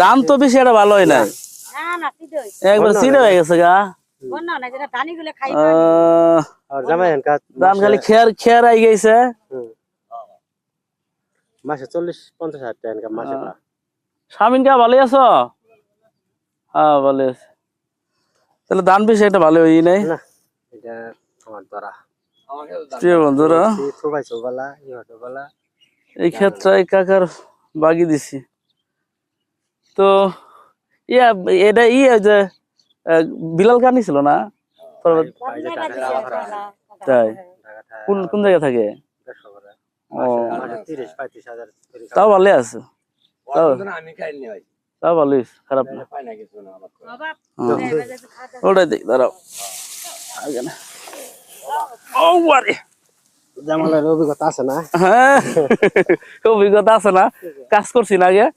দাম তো বেশি একটা ভালো হয় না, একবার সিধা হয়ে গেছে গা। দাম খালি খেয়ার খেয়ার আই গেছে মাসে 40-50 হাজার টাকা ইনকাম মাসে। স্বামীন কা ভালো আছো? হ্যাঁ ভালো আছে। তাহলে দাম বেশি একটা ভালো হই নাই না এটা আমার দ্বারা প্রিয় বন্ধুরা, এই ক্ষেত্রে কাকার বাগি দিছি তো ইয়া এটা ইয়ে যে বিলাল কানি ছিল না? তাই কোন কোন জায়গা থাকে? ও তাও ভালো আছে, তাও ভালো হয়েছে, খারাপ না। ওটাই দেখ দাঁড়াও আগে না। ও বারে জামালের অভিজ্ঞতা আছে না? হ্যাঁ অভিজ্ঞতা আছে না, কাজ করছি না আগে।